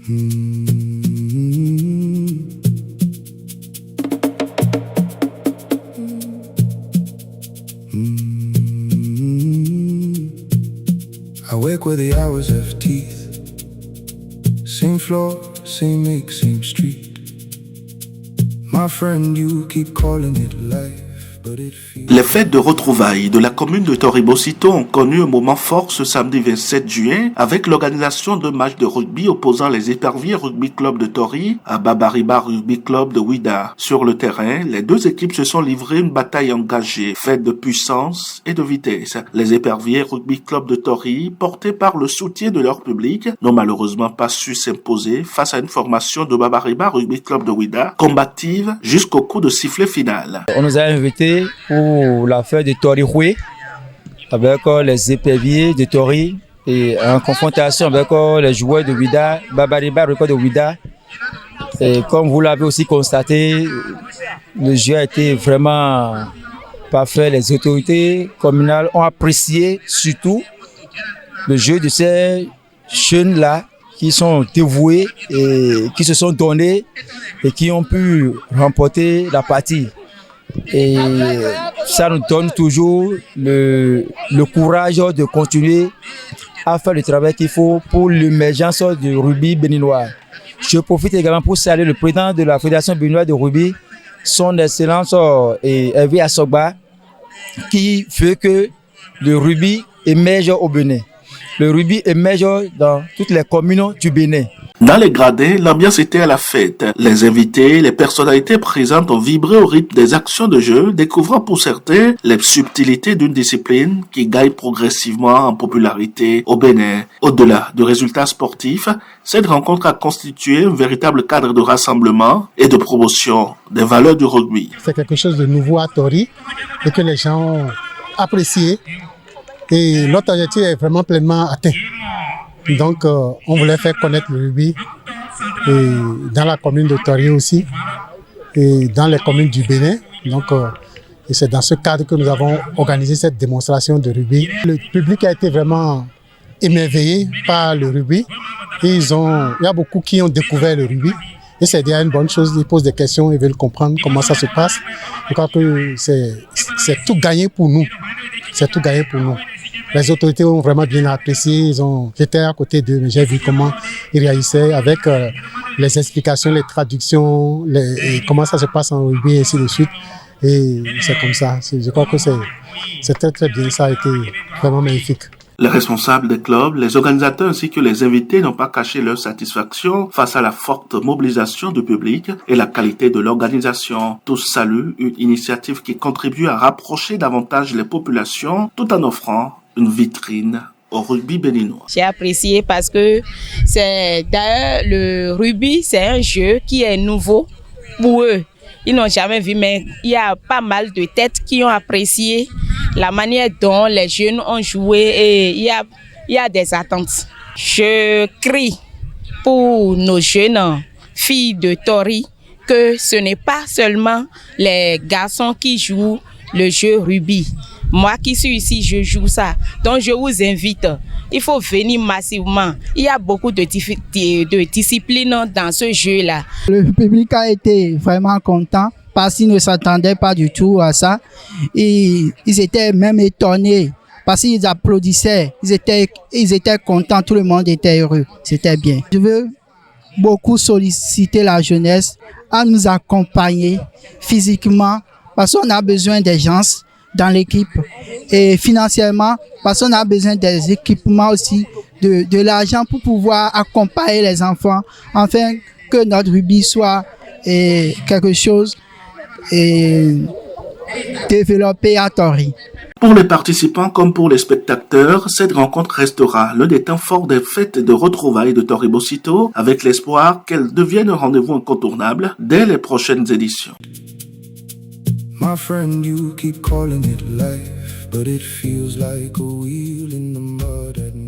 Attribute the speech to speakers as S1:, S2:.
S1: I wake where the hours have teeth. Same floor, same make, same street. My friend, you keep calling it life.
S2: Les fêtes de retrouvailles de la commune de Tori-Bosito ont connu un moment fort ce samedi 27 juin avec l'organisation d'un match de rugby opposant les Éperviers Rugby Club de Tori à Babariba Rugby Club de Ouida. Sur le terrain, les deux équipes se sont livrées une bataille engagée, faite de puissance et de vitesse. Les Éperviers Rugby Club de Tori, portés par le soutien de leur public, n'ont malheureusement pas su s'imposer face à une formation de Babariba Rugby Club de Ouida, combative jusqu'au coup de sifflet final.
S3: On nous a invités pour la fête de Tori-Houé avec les éperviers de Tori et en confrontation avec les joueurs de Ouida, Babariba Rugby de Ouida. Et comme vous l'avez aussi constaté, le jeu a été vraiment parfait. Les autorités communales ont apprécié surtout le jeu de ces jeunes-là qui sont dévoués et qui se sont donnés et qui ont pu remporter la partie. Et ça nous donne toujours le courage de continuer à faire le travail qu'il faut pour l'émergence du rugby béninois. Je profite également pour saluer le président de la Fédération béninoise de rugby, son Excellence Hervé Assogba, qui veut que le rugby émerge au Bénin. Le rugby émerge dans toutes les communes du Bénin.
S2: Dans les gradins, l'ambiance était à la fête. Les invités, les personnalités présentes ont vibré au rythme des actions de jeu, découvrant pour certains les subtilités d'une discipline qui gagne progressivement en popularité au Bénin. Au-delà de résultats sportifs, cette rencontre a constitué un véritable cadre de rassemblement et de promotion des valeurs du rugby.
S4: C'est quelque chose de nouveau à Tori et que les gens ont apprécié. Et notre objectif est vraiment pleinement atteint. Donc, on voulait faire connaître le rugby et dans la commune de Tori aussi et dans les communes du Bénin. Donc, et c'est dans ce cadre que nous avons organisé cette démonstration de rugby. Le public a été vraiment émerveillé par le rugby. Et il y a beaucoup qui ont découvert le rugby. Et c'est déjà une bonne chose. Ils posent des questions, ils veulent comprendre comment ça se passe. Je crois que c'est tout gagné pour nous. C'est tout gagné pour nous. Les autorités ont vraiment bien apprécié. J'étais à côté d'eux, mais j'ai vu comment ils réagissaient avec les explications, les traductions, et comment ça se passe en rugby et ainsi de suite. Et c'est comme ça. Je crois que c'est très très bien. Ça a été vraiment magnifique.
S2: Les responsables des clubs, les organisateurs ainsi que les invités n'ont pas caché leur satisfaction face à la forte mobilisation du public et la qualité de l'organisation. Tous saluent une initiative qui contribue à rapprocher davantage les populations tout en offrant une vitrine au rugby béninois.
S5: J'ai apprécié parce que d'ailleurs le rugby, c'est un jeu qui est nouveau pour eux. Ils n'ont jamais vu, mais il y a pas mal de têtes qui ont apprécié la manière dont les jeunes ont joué et il y a des attentes. Je crie pour nos jeunes filles de Tori que ce n'est pas seulement les garçons qui jouent le jeu rugby. Moi qui suis ici, je joue ça. Donc je vous invite. Il faut venir massivement. Il y a beaucoup de disciplines dans ce jeu-là.
S6: Le public a été vraiment content parce qu'ils ne s'attendaient pas du tout à ça. Et ils étaient même étonnés parce qu'ils applaudissaient. Ils étaient contents. Tout le monde était heureux. C'était bien. Je veux beaucoup solliciter la jeunesse à nous accompagner physiquement parce qu'on a besoin des gens dans l'équipe et financièrement parce qu'on a besoin des équipements aussi, de l'argent pour pouvoir accompagner les enfants afin que notre rugby soit quelque chose développé à Tori.
S2: Pour les participants comme pour les spectateurs, cette rencontre restera l'un des temps forts des fêtes de retrouvailles de Tori-Bosito avec l'espoir qu'elle devienne un rendez-vous incontournable dès les prochaines éditions.
S1: My friend, you keep calling it life, but it feels like a wheel in the mud at night.